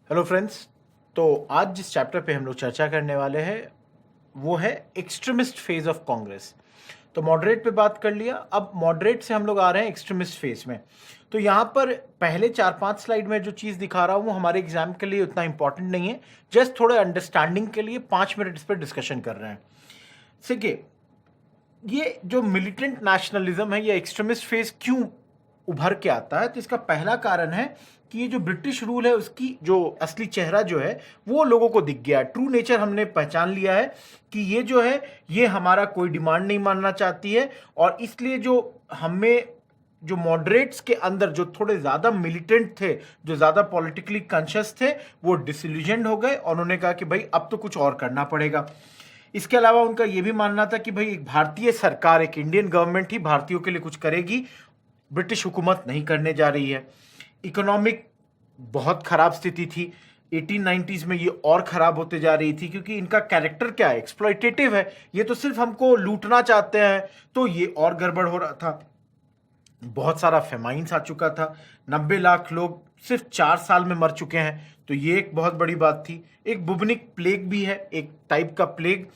Hello friends. तो आज जिस चैप्टर पे हम लोग चर्चा करने वाले हैं वो है एक्सट्रीमिस्ट फेज ऑफ कांग्रेस। तो मॉडरेट पे बात कर लिया, अब मॉडरेट से हम लोग आ रहे हैं एक्सट्रीमिस्ट फेज में। तो यहाँ पर पहले 4-5 स्लाइड में जो चीज़ दिखा रहा हूँ वो हमारे एग्जाम के लिए उतना इंपॉर्टेंट नहीं है, जस्ट थोड़े अंडरस्टैंडिंग के लिए 5 मिनट इस पर डिस्कशन कर रहे हैं। देखिए, ये जो मिलिटेंट नेशनलिज्म है या एक्सट्रीमिस्ट फेज क्यों उभर के आता है, तो इसका पहला कारण है कि ये जो ब्रिटिश रूल है उसकी जो असली चेहरा जो है वो लोगों को दिख गया है। ट्रू नेचर हमने पहचान लिया है कि ये जो है ये हमारा कोई डिमांड नहीं मानना चाहती है, और इसलिए जो हमें जो मॉडरेट्स के अंदर जो थोड़े ज़्यादा मिलिटेंट थे, जो ज़्यादा पॉलिटिकली कॉन्शियस थे, वो डिसइल्यूजन्ड हो गए और उन्होंने कहा कि भाई अब तो कुछ और करना पड़ेगा। इसके अलावा उनका यह भी मानना था कि भाई एक भारतीय सरकार, एक इंडियन गवर्नमेंट ही भारतीयों के लिए कुछ करेगी, ब्रिटिश हुकूमत नहीं करने जा रही है। इकोनॉमिक बहुत खराब स्थिति थी, 1890s में ये और खराब होते जा रही थी, क्योंकि इनका कैरेक्टर क्या है, एक्सप्लॉयटेटिव है, ये तो सिर्फ हमको लूटना चाहते हैं। तो ये और गड़बड़ हो रहा था, बहुत सारा फेमाइन्स आ चुका था, 90 लाख लोग सिर्फ 4 साल में मर चुके हैं, तो ये एक बहुत बड़ी बात थी। एक बुबनिक प्लेग भी है, एक टाइप का प्लेग,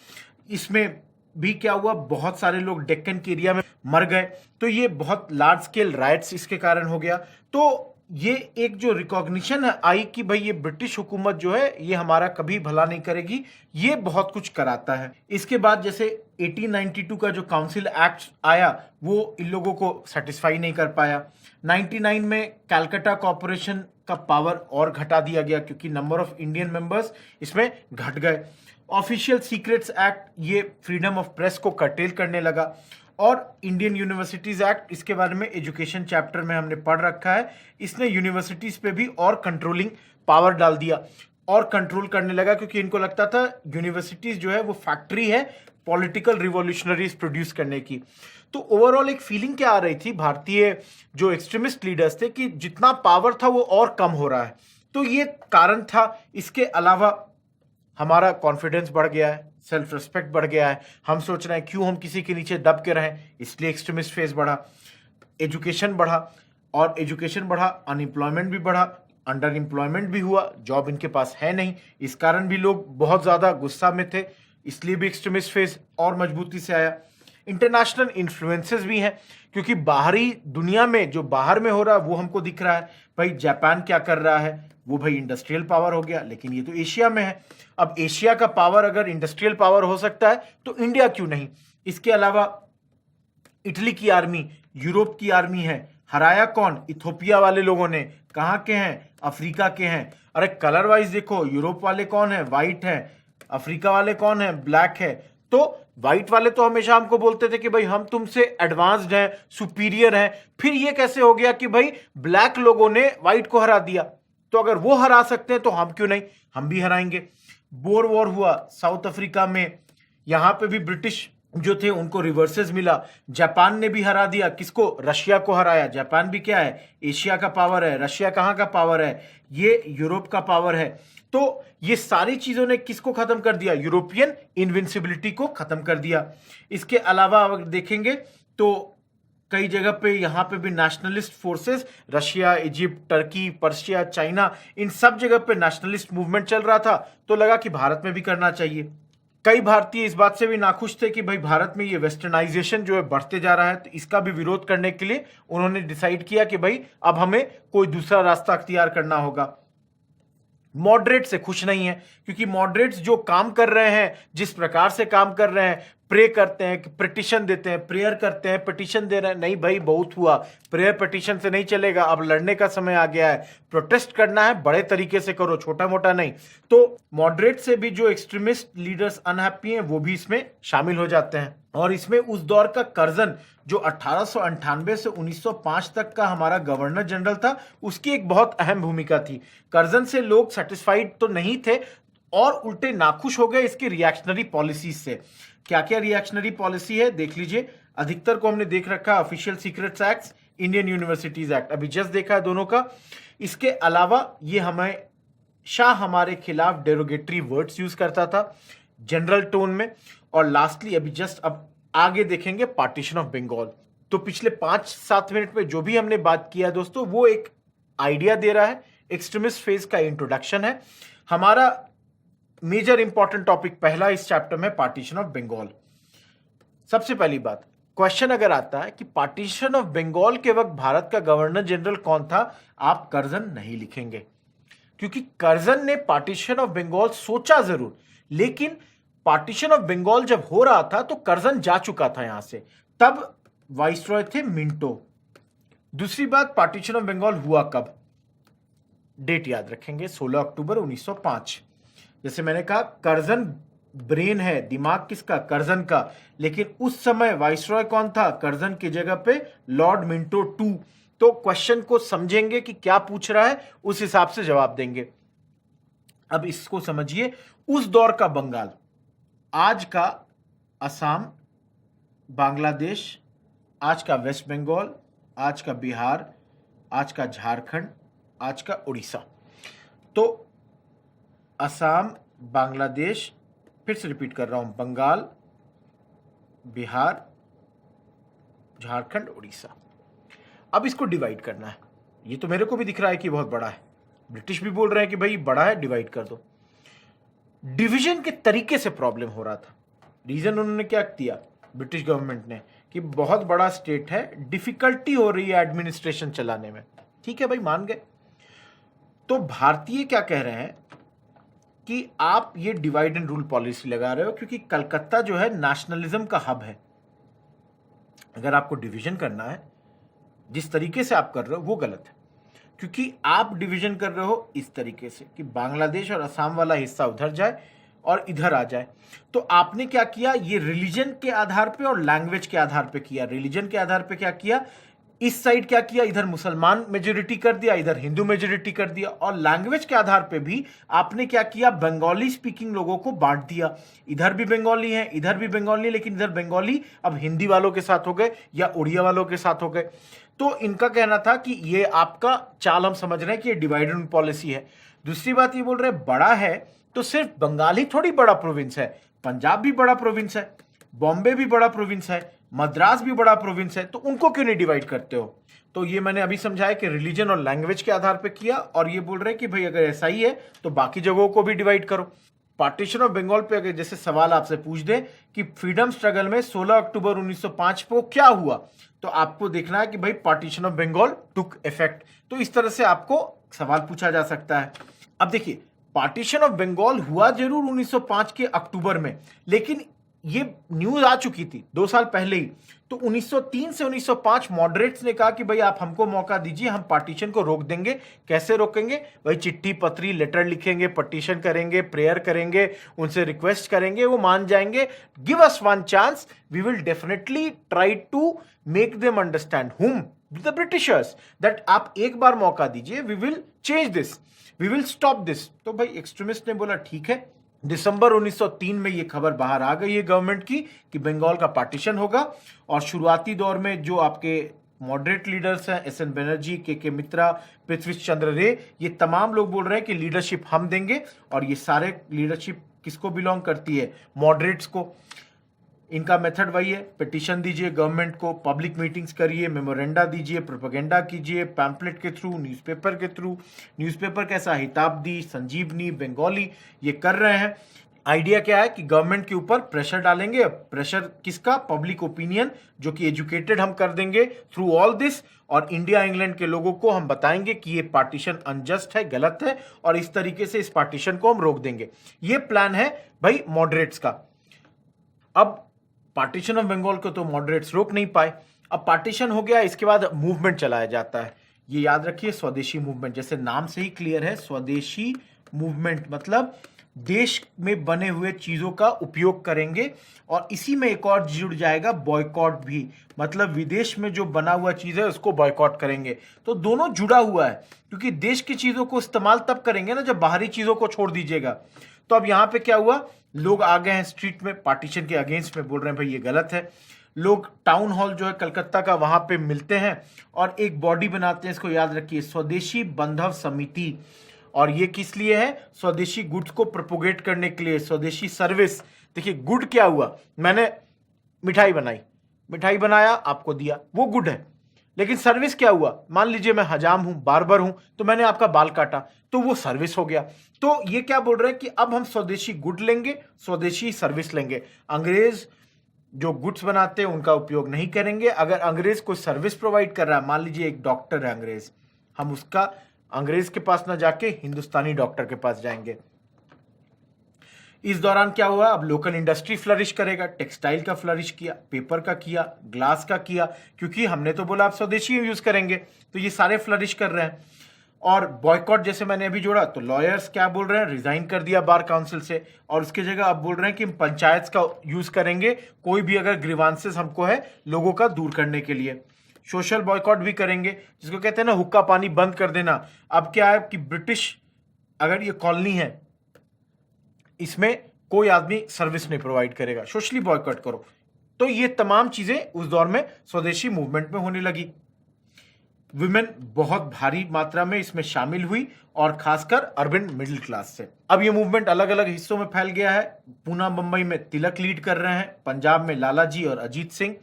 इसमें भी क्या हुआ, बहुत सारे लोग डेक्कन के एरिया में मर गए, तो ये बहुत लार्ज स्केल राइट्स इसके कारण हो गया। तो ये एक जो रिकॉग्निशन आई कि भाई ये ब्रिटिश हुकूमत जो है ये हमारा कभी भला नहीं करेगी, ये बहुत कुछ कराता है। इसके बाद जैसे 1892 का जो काउंसिल एक्ट आया वो इन लोगों को सेटिस्फाई नहीं कर पाया। 99 में कैलकाटा कॉरपोरेशन का पावर और घटा दिया गया, क्योंकि नंबर ऑफ इंडियन मेंबर्स इसमें घट गए। ऑफिशियल सीक्रेट्स एक्ट ये फ्रीडम ऑफ प्रेस को कर्टेल करने लगा। और इंडियन यूनिवर्सिटीज एक्ट, इसके बारे में एजुकेशन चैप्टर में हमने पढ़ रखा है, इसने यूनिवर्सिटीज पे भी और कंट्रोलिंग पावर डाल दिया और कंट्रोल करने लगा, क्योंकि इनको लगता था यूनिवर्सिटीज जो है वो फैक्ट्री है पॉलिटिकल रिवॉल्यूशनरीज प्रोड्यूस करने की। तो ओवरऑल एक फीलिंग क्या आ रही थी भारतीय जो एक्सट्रीमिस्ट लीडर्स थे कि जितना पावर था वो और कम हो रहा है। तो ये कारण था। इसके अलावा हमारा कॉन्फिडेंस बढ़ गया है, सेल्फ रिस्पेक्ट बढ़ गया है, हम सोच रहे हैं क्यों हम किसी के नीचे दब के रहें, इसलिए एक्सट्रीमिस्ट फेज बढ़ा। एजुकेशन बढ़ा, और एजुकेशन बढ़ा, अनएम्प्लॉयमेंट भी बढ़ा, अंडर एम्प्लॉयमेंट भी हुआ, जॉब इनके पास है नहीं, इस कारण भी लोग बहुत ज़्यादा गुस्सा में थे, इसलिए भी एक्सट्रीमिस्ट फेज और मजबूती से आया। इंटरनेशनल इन्फ्लुएंसेस भी हैं, क्योंकि बाहरी दुनिया में जो बाहर में हो रहा है वो हमको दिख रहा है। भाई जापान क्या कर रहा है, वो भाई इंडस्ट्रियल पावर हो गया, लेकिन ये तो एशिया में है। अब एशिया का पावर अगर इंडस्ट्रियल पावर हो सकता है तो इंडिया क्यों नहीं। इसके अलावा इटली की आर्मी, यूरोप की आर्मी है, हराया कौन, इथोपिया वाले लोगों ने। कहाँ के हैं, अफ्रीका के हैं। अरे कलर वाइज देखो, यूरोप वाले कौन है, वाइट है, अफ्रीका वाले कौन है, ब्लैक है। तो व्हाइट वाले तो हमेशा हमको बोलते थे कि भाई हम तुमसे एडवांस्ड हैं, सुपीरियर हैं, फिर ये कैसे हो गया कि भाई ब्लैक लोगों ने व्हाइट को हरा दिया, तो अगर वो हरा सकते हैं तो हम क्यों नहीं, हम भी हराएंगे। बोर वॉर हुआ साउथ अफ्रीका में, यहां पे भी ब्रिटिश जो थे उनको रिवर्सेस मिला। जापान ने भी हरा दिया, किसको, रशिया को हराया। जापान भी क्या है, एशिया का पावर है, रशिया कहाँ का पावर है, ये यूरोप का पावर है। तो ये सारी चीजों ने किसको खत्म कर दिया, यूरोपियन इनविंसिबिलिटी को खत्म कर दिया। इसके अलावा अगर देखेंगे तो कई जगह पे यहाँ पे भी nationalist forces, Russia, Egypt, Turkey, Persia, China, इन सब जगह पे नेशनलिस्ट मूवमेंट चल रहा था, तो लगा कि भारत में भी करना चाहिए। कई भारतीय इस बात से भी नाखुश थे कि भाई भारत में ये वेस्टर्नाइजेशन जो है बढ़ते जा रहा है, तो इसका भी विरोध करने के लिए उन्होंने डिसाइड किया कि भाई अब हमें कोई दूसरा रास्ता अख्तियार करना होगा। मॉडरेट से खुश नहीं है, क्योंकि मॉडरेट्स जो काम कर रहे हैं, जिस प्रकार से काम कर रहे हैं, प्रे करते हैं, पिटिशन देते हैं, प्रेयर करते हैं, पिटिशन दे रहे हैं, नहीं भाई बहुत हुआ, प्रेयर पिटिशन से नहीं चलेगा, अब लड़ने का समय आ गया है, प्रोटेस्ट करना है, बड़े तरीके से करो, छोटा मोटा नहीं। तो मॉडरेट से भी जो एक्सट्रीमिस्ट लीडर्स अनहैप्पी हैं वो भी इसमें शामिल हो जाते हैं। और इसमें उस दौर का कर्जन जो 1898 से 1905 तक का हमारा गवर्नर जनरल था, उसकी एक बहुत अहम भूमिका थी। कर्जन से लोग सेटिस्फाइड तो नहीं थे और उल्टे नाखुश हो गए इसकी रिएक्शनरी पॉलिसीज से। क्या क्या रिएक्शनरी पॉलिसी है देख लीजिए। अधिकतर को हमने देख रखा है, official secrets act, Indian universities act, अभी जस्ट देखा है दोनों का। इसके अलावा ये हमेशा हमारे खिलाफ डेरोगेटरी वर्ड्स यूज करता था जनरल टोन में। और लास्टली अभी जस्ट अब आगे देखेंगे पार्टीशन ऑफ बंगाल। तो पिछले 5-7 मिनट में जो भी हमने बात किया दोस्तों, वो एक आइडिया दे रहा है एक्सट्रीमिस्ट फेज का इंट्रोडक्शन है। हमारा मेजर इंपॉर्टेंट टॉपिक पहला इस चैप्टर में पार्टीशन ऑफ बंगाल। सबसे पहली बात, क्वेश्चन अगर आता है कि पार्टीशन ऑफ बंगाल के वक्त भारत का गवर्नर जनरल कौन था, आप कर्जन नहीं लिखेंगे, क्योंकि कर्जन ने पार्टीशन ऑफ बंगाल सोचा जरूर, लेकिन पार्टीशन ऑफ बंगाल जब हो रहा था तो कर्जन जा चुका था यहां से, तब वाइसरॉय थे मिंटो। दूसरी बात, पार्टीशन ऑफ बंगाल हुआ कब, डेट याद रखेंगे 16 अक्टूबर 1905। जैसे मैंने कहा कर्जन ब्रेन है, दिमाग किसका, कर्जन का, लेकिन उस समय वाइसरॉय कौन था, कर्जन की जगह पे लॉर्ड मिंटो टू। तो क्वेश्चन को समझेंगे कि क्या पूछ रहा है, उस हिसाब से जवाब देंगे। अब इसको समझिए, उस दौर का बंगाल, आज का असम, बांग्लादेश, आज का वेस्ट बंगाल, आज का बिहार, आज का झारखंड, आज का उड़ीसा। तो असम, बांग्लादेश, फिर से रिपीट कर रहा हूं, बंगाल, बिहार, झारखंड, उड़ीसा। अब इसको डिवाइड करना है। ये तो मेरे को भी दिख रहा है कि बहुत बड़ा है, ब्रिटिश भी बोल रहे हैं कि भाई बड़ा है, डिवाइड कर दो। डिवीजन के तरीके से प्रॉब्लम हो रहा था। रीजन उन्होंने क्या किया, ब्रिटिश गवर्नमेंट ने, कि बहुत बड़ा स्टेट है, डिफिकल्टी हो रही है एडमिनिस्ट्रेशन चलाने में। ठीक है भाई, मान गए। तो भारतीय क्या कह रहे हैं कि आप ये डिवाइड एंड रूल पॉलिसी लगा रहे हो, क्योंकि कलकत्ता जो है नेशनलिज्म का हब है। अगर आपको डिवीजन करना है, जिस तरीके से आप कर रहे हो वो गलत है, क्योंकि आप डिवीजन कर रहे हो इस तरीके से कि बांग्लादेश और असम वाला हिस्सा उधर जाए और इधर आ जाए। तो आपने क्या किया, ये रिलीजन के आधार पे और लैंग्वेज के आधार पे किया। रिलीजन के आधार पे क्या किया, इस साइड क्या किया, इधर मुसलमान मेजोरिटी कर दिया, इधर हिंदू मेजोरिटी कर दिया। और लैंग्वेज के आधार पे भी आपने क्या किया, बंगाली स्पीकिंग लोगों को बांट दिया। इधर भी बंगाली है, इधर भी बंगाली, लेकिन इधर बंगाली अब हिंदी वालों के साथ हो गए या उड़िया वालों के साथ हो गए। तो इनका कहना था कि ये आपका चाल हम समझ रहे हैं कि ये डिवाइड एंड पॉलिसी है। दूसरी बात ये बोल रहे हैं बड़ा है तो सिर्फ बंगाल ही थोड़ी बड़ा प्रोविंस है, पंजाब भी बड़ा प्रोविंस है, बॉम्बे भी बड़ा प्रोविंस है, मद्रास भी बड़ा प्रोविंस है, तो उनको क्यों नहीं डिवाइड करते हो। तो ये मैंने अभी समझाया कि रिलीजन और लैंग्वेज के आधार पे किया, और ये बोल रहे हैं कि भाई अगर ऐसा ही है तो बाकी जगहों को भी डिवाइड करो। पार्टीशन ऑफ बंगाल पे अगर जैसे सवाल आपसे पूछ दे कि फ्रीडम स्ट्रगल में 16 अक्टूबर 1905 को क्या हुआ, तो आपको देखना है कि भाई partition of Bengal took effect. तो इस तरह से आपको सवाल पूछा जा सकता है। अब देखिए, पार्टीशन ऑफ बंगाल हुआ जरूर 1905 के अक्टूबर में, लेकिन ये न्यूज आ चुकी थी 2 साल पहले ही। तो 1903 से 1905 मॉडरेट्स ने कहा कि भाई आप हमको मौका दीजिए, हम पार्टीशन को रोक देंगे। कैसे रोकेंगे भाई, चिट्ठी पत्री लेटर लिखेंगे, पटिशन करेंगे, प्रेयर करेंगे, उनसे रिक्वेस्ट करेंगे, वो मान जाएंगे। Give us one chance, we will definitely try to make them understand whom the Britishers, that आप एक बार मौका दीजिए, we will change this, we will stop this. तो भाई एक्सट्रीमिस्ट ने बोला ठीक है। दिसंबर 1903 में ये खबर बाहर आ गई है गवर्नमेंट की कि बंगाल का पार्टीशन होगा। और शुरुआती दौर में जो आपके मॉडरेट लीडर्स हैं, एस एन बनर्जी, के मित्रा, पृथ्वी चंद्र रे, ये तमाम लोग बोल रहे हैं कि लीडरशिप हम देंगे। और ये सारे लीडरशिप किसको बिलोंग करती है, मॉडरेट्स को। इनका मेथड वही है, पिटीशन दीजिए गवर्नमेंट को, पब्लिक मीटिंग्स करिए, मेमोरेंडा दीजिए, प्रोपेगेंडा कीजिए, पैम्पलेट के थ्रू, न्यूज़पेपर के थ्रू। न्यूज़पेपर कैसा, हिताब्दी, संजीवनी, बंगाली, ये कर रहे हैं। आइडिया क्या है कि गवर्नमेंट के ऊपर प्रेशर डालेंगे। प्रेशर किसका, पब्लिक ओपिनियन, जो कि एजुकेटेड हम कर देंगे थ्रू ऑल दिस। और इंडिया इंग्लैंड के लोगों को हम बताएंगे कि ये पार्टीशन अनजस्ट है, गलत है, और इस तरीके से इस पार्टीशन को हम रोक देंगे। ये प्लान है भाई मॉडरेट्स का। अब पार्टीशन ऑफ बंगाल को तो मॉडरेट्स रोक नहीं पाए। अब पार्टीशन हो गया, इसके बाद मूवमेंट चलाया जाता है। ये याद रखिए, स्वदेशी मूवमेंट, जैसे नाम से ही क्लियर है, स्वदेशी मूवमेंट मतलब देश में बने हुए चीजों का उपयोग करेंगे। और इसी में एक और जुड़ जाएगा बॉयकॉट भी, मतलब विदेश में जो बना हुआ चीज है उसको बॉयकॉट करेंगे। तो दोनों जुड़ा हुआ है, क्योंकि देश की चीजों को इस्तेमाल तब करेंगे ना जब बाहरी चीजों को छोड़ दीजिएगा। तो अब यहां पे क्या हुआ, लोग आ गए हैं स्ट्रीट में, पार्टीशन के अगेंस्ट में, बोल रहे हैं भाई ये गलत है। लोग टाउन हॉल जो है कलकत्ता का, वहां पे मिलते हैं और एक बॉडी बनाते हैं, इसको याद रखिए, स्वदेशी बंधव समिति। और ये किस लिए है, स्वदेशी गुड्स को प्रोपोगेट करने के लिए, स्वदेशी सर्विस। देखिए गुड क्या हुआ, मैंने मिठाई बनाई, मिठाई बनाया आपको दिया, वो गुड है। लेकिन सर्विस क्या हुआ, मान लीजिए मैं हजाम हूं, बार्बर हूं, तो मैंने आपका बाल काटा, तो वो सर्विस हो गया। तो ये क्या बोल रहे हैं कि अब हम स्वदेशी गुड लेंगे, स्वदेशी सर्विस लेंगे। अंग्रेज जो गुड्स बनाते हैं उनका उपयोग नहीं करेंगे। अगर अंग्रेज कोई सर्विस प्रोवाइड कर रहा है, मान लीजिए एक डॉक्टर है अंग्रेज, हम उसका अंग्रेज के पास ना जाके हिंदुस्तानी डॉक्टर के पास जाएंगे। इस दौरान क्या हुआ, अब लोकल इंडस्ट्री फ्लरिश करेगा, टेक्सटाइल का फ्लरिश किया, पेपर का किया, ग्लास का किया, क्योंकि हमने तो बोला आप स्वदेशी यूज करेंगे, तो ये सारे फ्लरिश कर रहे हैं। और बॉयकॉट जैसे मैंने अभी जोड़ा, तो लॉयर्स क्या बोल रहे हैं, रिजाइन कर दिया बार काउंसिल से, और उसकी जगह अब बोल रहे हैं कि हम पंचायत का यूज करेंगे, कोई भी अगर ग्रीवांसेस हमको है लोगों का दूर करने के लिए। सोशल बॉयकॉट भी करेंगे, जिसको कहते हैं ना हुक्का पानी बंद कर देना। अब क्या है कि ब्रिटिश अगर ये कॉलोनी है, इसमें कोई आदमी सर्विस नहीं प्रोवाइड करेगा, सोशली बॉयकॉट करो। तो ये तमाम चीजें उस दौर में स्वदेशी मूवमेंट में होने लगी। विमेन बहुत भारी मात्रा में इसमें शामिल हुई, और खासकर अर्बन मिडिल क्लास से। अब ये मूवमेंट अलग अलग हिस्सों में फैल गया है। पूना बंबई में तिलक लीड कर रहे हैं, पंजाब में लालाजी और अजीत सिंह,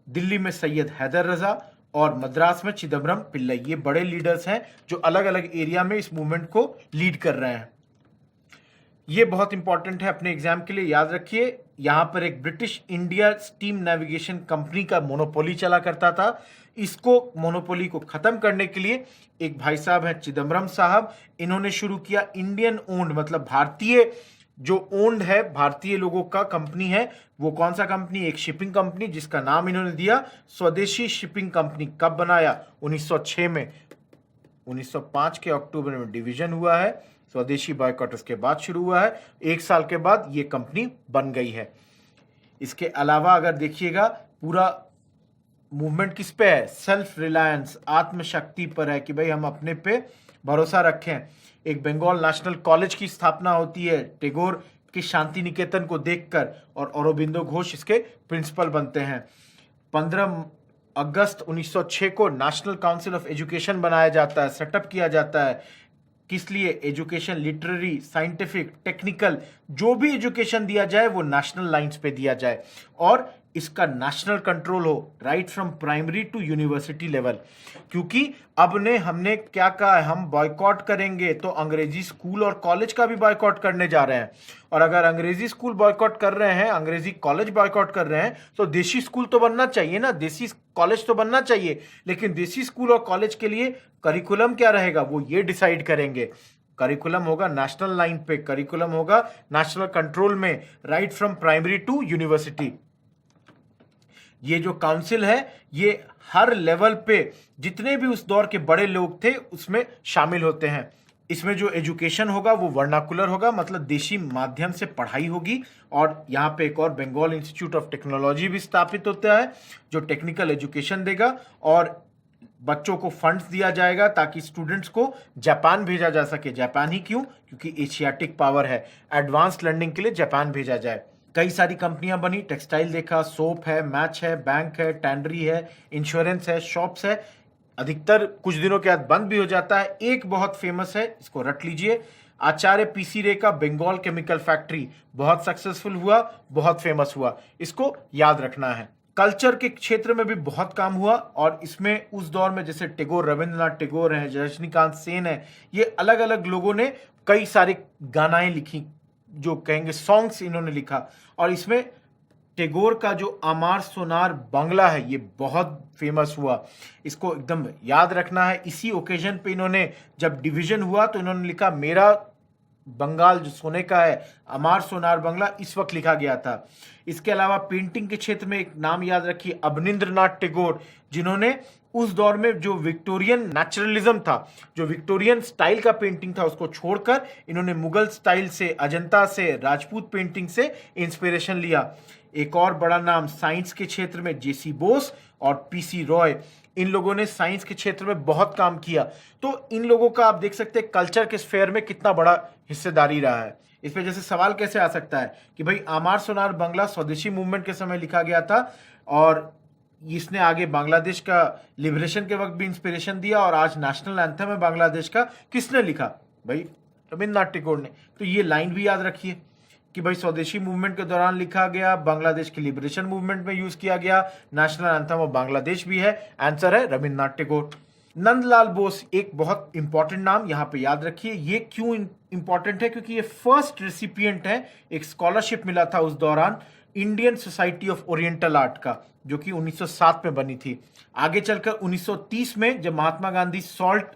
दिल्ली में सैयद हैदर रजा, और मद्रास में चिदम्बरम पिल्लई। ये बड़े लीडर्स हैं जो अलग अलग एरिया में इस मूवमेंट को लीड कर रहे हैं। ये बहुत इंपॉर्टेंट है, अपने एग्जाम के लिए याद रखिए। यहां पर एक British India steam navigation company का मोनोपोली चला करता था। इसको मोनोपोली को खत्म करने के लिए एक भाई साहब हैं चिदम्बरम साहब, इन्होंने शुरू किया इंडियन ओन्ड, मतलब भारतीय जो ओन्ड है, भारतीय लोगों का कंपनी है। वो कौन सा कंपनी, एक शिपिंग कंपनी, जिसका नाम इन्होंने दिया स्वदेशी शिपिंग कंपनी। कब बनाया, 1906 में। 1905 के अक्टूबर में डिवीजन हुआ है। स्वदेशी बॉयकॉट उसके बाद शुरू हुआ है। एक साल के बाद ये कंपनी बन गई है। इसके अलावा अगर देखिएगा, पूरा मूवमेंट किस पे है, सेल्फ रिलायंस, आत्मशक्ति पर है, कि भाई हम अपने पे भरोसा रखें। एक बंगाल नेशनल कॉलेज की स्थापना होती है टैगोर की शांति निकेतन को देखकर, और अरबिंदो घोष इसके प्रिंसिपल बनते हैं। 15 अगस्त 1906 को नेशनल काउंसिल ऑफ एजुकेशन बनाया जाता है, सेटअप किया जाता है। किस लिए, एजुकेशन, लिटरेरी, साइंटिफिक, टेक्निकल, जो भी एजुकेशन दिया जाए वो नेशनल लाइंस पे दिया जाए, और इसका नेशनल कंट्रोल हो, right from primary to university level. क्योंकि अब ने हमने क्या कहा है, हम बॉयकॉट करेंगे, तो अंग्रेजी स्कूल और कॉलेज का भी बॉयकॉट करने जा रहे हैं। और अगर अंग्रेजी स्कूल बॉयकॉट कर रहे हैं, अंग्रेजी कॉलेज बॉयकॉट कर रहे हैं, तो देसी स्कूल तो बनना चाहिए ना, देसी कॉलेज तो बनना चाहिए। लेकिन देसी स्कूल और कॉलेज के लिए करिकुलम क्या रहेगा, वो ये डिसाइड करेंगे। करिकुलम होगा नेशनल लाइन पे, करिकुलम होगा नेशनल कंट्रोल में, right from primary to university. ये जो काउंसिल है, ये हर लेवल पे जितने भी उस दौर के बड़े लोग थे उसमें शामिल होते हैं। इसमें जो एजुकेशन होगा वो वर्नाकुलर होगा, मतलब देशी माध्यम से पढ़ाई होगी। और यहाँ पे एक और बंगाल इंस्टीट्यूट ऑफ टेक्नोलॉजी भी स्थापित होता है, जो टेक्निकल एजुकेशन देगा, और बच्चों को फंड्स दिया जाएगा ताकि स्टूडेंट्स को जापान भेजा जा सके। जापान ही क्यों, क्योंकि एशियाटिक पावर है, एडवांस लर्निंग के लिए जापान भेजा जाए। कई सारी कंपनियां बनी, टेक्सटाइल देखा, सोप है, मैच है, बैंक है, टैंडरी है, इंश्योरेंस है, शॉप्स है। अधिकतर कुछ दिनों के बाद बंद भी हो जाता है। एक बहुत फेमस है, इसको रट लीजिए, आचार्य पीसी रे का बंगाल केमिकल फैक्ट्री, बहुत सक्सेसफुल हुआ, बहुत फेमस हुआ, इसको याद रखना है। कल्चर के क्षेत्र में भी बहुत काम हुआ, और इसमें उस दौर में जैसे टैगोर, रविंद्रनाथ टैगोर हैं, रजनीकांत सेन है, ये अलग अलग लोगों ने कई सारे गानाएं लिखी, जो कहेंगे सॉन्ग्स इन्होंने लिखा। और इसमें टैगोर का जो अमार सोनार बांग्ला है, ये बहुत फेमस हुआ, इसको एकदम याद रखना है। इसी ओकेजन पे इन्होंने, जब डिवीजन हुआ, तो इन्होंने लिखा मेरा बंगाल जो सोने का है, अमार सोनार बांग्ला, इस वक्त लिखा गया था। इसके अलावा पेंटिंग के क्षेत्र में एक नाम याद रखिए, अवनींद्रनाथ टैगोर, जिन्होंने उस दौर में जो विक्टोरियन नेचुरलिज्म था, जो विक्टोरियन स्टाइल का पेंटिंग था, उसको छोड़कर इन्होंने मुगल स्टाइल से, अजंता से, राजपूत पेंटिंग से इंस्पिरेशन लिया। एक और बड़ा नाम साइंस के क्षेत्र में जेसी बोस और पीसी रॉय, इन लोगों ने साइंस के क्षेत्र में बहुत काम किया। तो इन लोगों का आप देख सकते हैं कल्चर के स्फेयर में कितना बड़ा हिस्सेदारी रहा है। इस पे जैसे सवाल कैसे आ सकता है कि भाई आमार सोनार बांग्ला स्वदेशी मूवमेंट के समय लिखा गया था, और इसने आगे बांग्लादेश का लिबरेशन के वक्त भी इंस्पिरेशन दिया, और आज नेशनल एंथम है बांग्लादेश का, किसने लिखा, भाई रविंद्रनाथ टैगोर ने। तो ये लाइन भी याद रखिए। कि भाई स्वदेशी मूवमेंट के दौरान लिखा गया, बांग्लादेश की लिबरेशन मूवमेंट में यूज किया गया, नेशनल एंथम ऑफ बांग्लादेश भी है। आंसर है रविन्द्रनाथ टैगोर। नंदलाल बोस एक बहुत इंपॉर्टेंट नाम यहां पे याद रखिए। ये क्यों इंपॉर्टेंट है? क्योंकि ये फर्स्ट रेसिपिएंट है, एक स्कॉलरशिप मिला था उस दौरान Indian society of oriental art का, जो कि 1907 में बनी थी। आगे चलकर 1930 में जब महात्मा गांधी सॉल्ट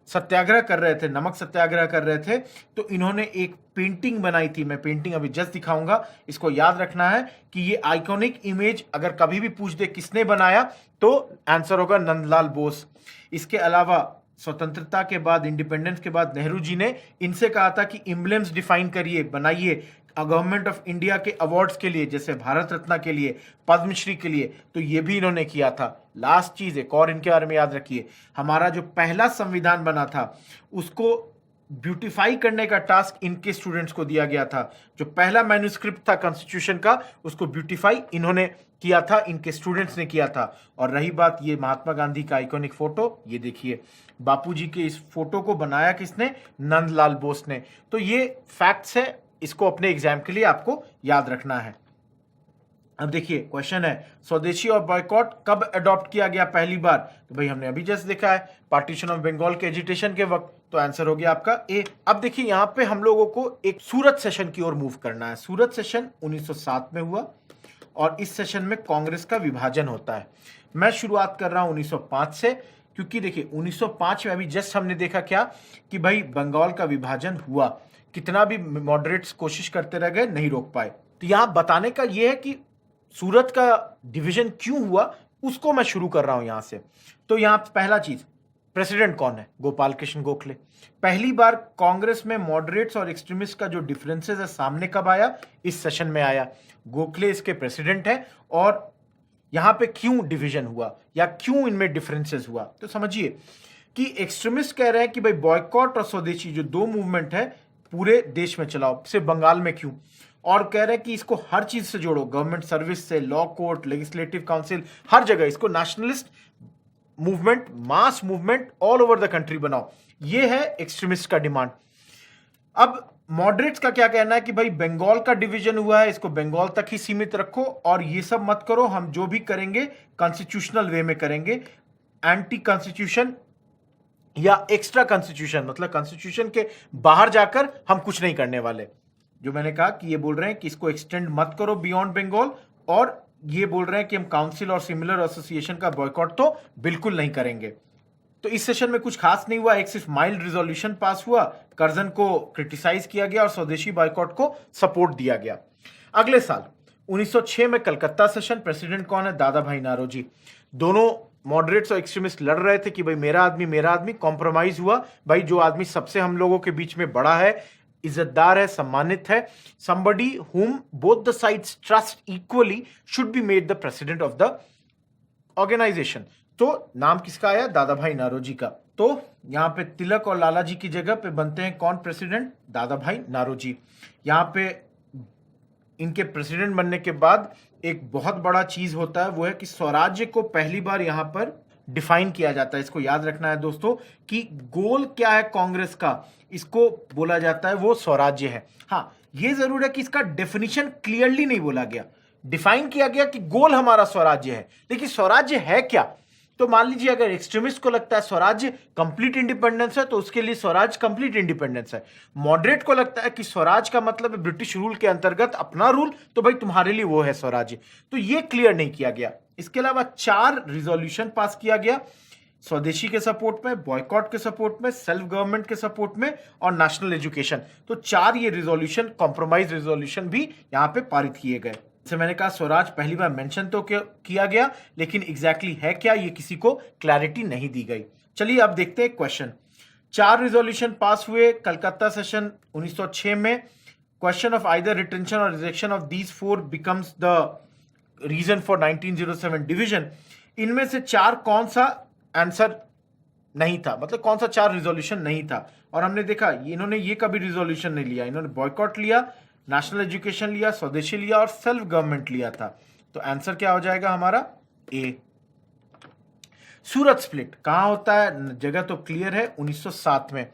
सत्याग्रह कर रहे थे, नमक सत्याग्रह कर रहे थे, तो इन्होंने एक पेंटिंग बनाई थी। मैं पेंटिंग अभी जस्ट दिखाऊंगा, इसको याद रखना है कि ये आइकॉनिक इमेज अगर कभी भी पूछ दे किसने बनाया तो आंसर होगा नंदलाल बोस। इसके अलावा स्वतंत्रता के बाद, इंडिपेंडेंस के बाद नेहरू जी ने इनसे कहा था कि एम्ब्लेम्स डिफाइन करिए, बनाइए गवर्नमेंट ऑफ इंडिया के अवार्ड्स के लिए, जैसे भारत रत्न के लिए, पद्मश्री के लिए, तो ये भी इन्होंने किया था। लास्ट चीज एक और इनके बारे में याद रखिए, हमारा जो पहला संविधान बना था उसको ब्यूटिफाई करने का टास्क इनके स्टूडेंट्स को दिया गया था। जो पहला मैन्युस्क्रिप्ट था कॉन्स्टिट्यूशन का, उसको ब्यूटिफाई इन्होंने किया था, इनके स्टूडेंट्स ने किया था। और रही बात ये महात्मा गांधी का आइकॉनिक फोटो, ये देखिए बापूजी के इस फोटो को बनाया किसने? नंदलाल बोस ने। तो ये फैक्ट्स है, इसको अपने एग्जाम के लिए आपको याद रखना है। अब देखिए क्वेश्चन है, स्वदेशी और बॉयकॉट कब अडॉप्ट किया गया पहली बार? तो भाई हमने अभी जस्ट देखा है, पार्टीशन ऑफ बंगाल के एजिटेशन के वक्त। तो आंसर हो गया आपका ए। अब देखिए यहां पे हम लोगों को एक सूरत सेशन की ओर मूव करना है। सूरत सेशन 1907 में हुआ और इस सेशन में कांग्रेस का विभाजन होता है। मैं शुरुआत कर रहा हूं 1905 से, क्योंकि देखिए 1905 में अभी जस्ट हमने देखा क्या कि भाई बंगाल का विभाजन हुआ, कितना भी मॉडरेट्स कोशिश करते रह गए, नहीं रोक पाए। तो यहां बताने का यह है कि सूरत का डिवीजन क्यों हुआ, उसको मैं शुरू कर रहा हूं यहां से। तो यहां पहला चीज, प्रेसिडेंट कौन है? गोपाल कृष्ण गोखले। पहली बार कांग्रेस में मॉडरेट्स और एक्सट्रीमिस्ट का जो डिफरेंसेस है सामने कब आया? इस सेशन में आया। गोखले इसके प्रेसिडेंट है। और यहां पे क्यों डिवीजन हुआ या क्यों इनमें डिफरेंसेस हुआ, तो समझिए कि एक्सट्रीमिस्ट कह रहे हैं कि भाई बॉयकॉट और स्वदेशी जो दो मूवमेंट है पूरे देश में चलाओ, सिर्फ बंगाल में क्यों? और कह रहे हैं कि इसको हर चीज से जोड़ो, गवर्नमेंट सर्विस से, लॉ कोर्ट, लेजिस्लेटिव काउंसिल, हर जगह इसको nationalist movement, mass movement all over the country बनाओ। ये है एक्सट्रीमिस्ट का डिमांड। अब मॉडरेट्स का क्या कहना है कि भाई बंगाल का डिवीजन हुआ है, इसको बंगाल तक ही सीमित रखो और ये सब मत करो, हम जो भी करेंगे कॉन्स्टिट्यूशनल वे में करेंगे। एंटी कॉन्स्टिट्यूशन या एक्स्ट्रा कॉन्स्टिट्यूशन, मतलब कॉन्स्टिट्यूशन के बाहर जाकर हम कुछ नहीं करने वाले। जो मैंने कहा कि ये बोल रहे हैं कि इसको एक्सटेंड मत करो बियॉन्ड बंगाल, और ये बोल रहे हैं कि हम काउंसिल और सिमिलर एसोसिएशन का बॉयकॉट तो बिल्कुल नहीं करेंगे। तो इस सेशन में कुछ खास नहीं हुआ, एक सिर्फ माइल्ड रिजोल्यूशन पास हुआ, कर्जन को क्रिटिसाइज किया गया और स्वदेशी बॉयकॉट को सपोर्ट दिया गया। अगले साल 1906 में कलकत्ता सेशन, प्रेसिडेंट कौन है? दादा भाई नारोजी। दोनों मॉडरेट्स और एक्सट्रीमिस्ट लड़ रहे थे कि भाई मेरा आदमी, कॉम्प्रोमाइज हुआ। भाई जो आदमी सबसे हम लोगों के बीच में बड़ा है, इज्जतदार है, सम्मानित है, somebody whom both the sides trust equally should be made the president of the organization। तो नाम किसका आया? दादा भाई नारोजी का। तो यहां पे तिलक और लाला जी की जगह पे बनते हैं कौन प्रेसिडेंट? दादा भाई नारोजी। यहां पे इनके प्रेसिडेंट बनने के बाद एक बहुत बड़ा चीज होता है, वो है कि स्वराज्य को पहली बार यहां पर डिफाइन किया जाता है। इसको याद रखना है दोस्तों कि गोल क्या है कांग्रेस का, इसको बोला जाता है वो स्वराज्य है। हाँ, ये जरूर है कि इसका डेफिनेशन क्लियरली नहीं बोला गया, डिफाइन किया गया कि गोल हमारा स्वराज्य है, लेकिन स्वराज्य है क्या? तो मान लीजिए अगर एक्सट्रीमिस्ट को लगता है स्वराज्य कंप्लीट इंडिपेंडेंस है, तो उसके लिए स्वराज कंप्लीट इंडिपेंडेंस है। मॉडरेट को लगता है कि स्वराज का मतलब है ब्रिटिश रूल के अंतर्गत अपना रूल, तो भाई तुम्हारे लिए वो है स्वराज्य। तो ये क्लियर नहीं किया गया। इसके अलावा 4 रिजोल्यूशन पास किया गया, स्वदेशी के सपोर्ट में, बॉयकॉट के सपोर्ट में, सेल्फ गवर्नमेंट के सपोर्ट में और नेशनल एजुकेशन। तो 4 ये रिजोल्यूशन, कॉम्प्रोमाइज रिजोल्यूशन भी यहां पे पारित किए गए। जैसे मैंने कहा स्वराज पहली बार मेंशन तो किया गया, लेकिन एग्जैक्टली है क्या ये किसी को क्लैरिटी नहीं दी गई। चलिए अब देखते हैं क्वेश्चन। 4 रिजोल्यूशन पास हुए कलकत्ता सेशन 1906 में। क्वेश्चन ऑफ आइदर रिटेंशन और rejection of these 4 becomes the reason for 1907 division. इनमें से 4 कौन सा आंसर नहीं था, मतलब कौन सा 4 रिजोल्यूशन नहीं था? और हमने देखा इन्होंने ये कभी रिजोल्यूशन नहीं लिया, इन्होंने बॉयकॉट लिया, नेशनल एजुकेशन लिया, स्वदेशी लिया और सेल्फ गवर्नमेंट लिया था। तो आंसर क्या हो जाएगा हमारा? ए। सूरत स्प्लिट कहां होता है? जगह तो क्लियर है, 1907 में।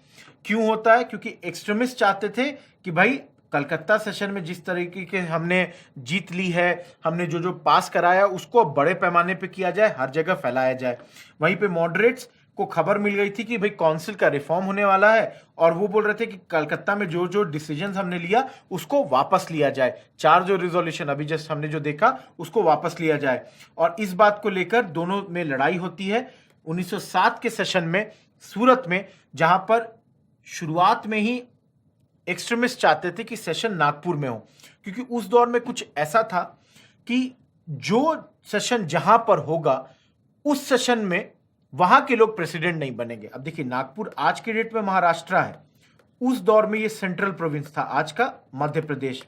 क्यों होता है? क्योंकि एक्सट्रीमिस्ट चाहते थे कि भाई कलकत्ता सेशन में जिस तरीके के हमने जीत ली है, हमने जो जो पास कराया उसको बड़े पैमाने पे किया जाए, हर जगह फैलाया जाए। वहीं पे मॉडरेट्स को खबर मिल गई थी कि भाई काउंसिल का रिफॉर्म होने वाला है, और वो बोल रहे थे कि कलकत्ता में जो जो डिसीजंस हमने लिया उसको वापस लिया जाए, 4 जो रिजोल्यूशन अभी जस्ट हमने जो देखा उसको वापस लिया जाए। और इस बात को लेकर दोनों में लड़ाई होती है 1907 के सेशन में सूरत में, जहां पर शुरुआत में ही एक्सट्रीमिस्ट चाहते थे कि सेशन नागपुर में हो, क्योंकि उस दौर में कुछ ऐसा था कि जो सेशन जहां पर होगा उस सेशन में वहां के लोग प्रेसिडेंट नहीं बनेंगे। अब देखिए, नागपुर आज के डेट में महाराष्ट्र है, उस दौर में ये सेंट्रल प्रोविंस था, आज का मध्य प्रदेश।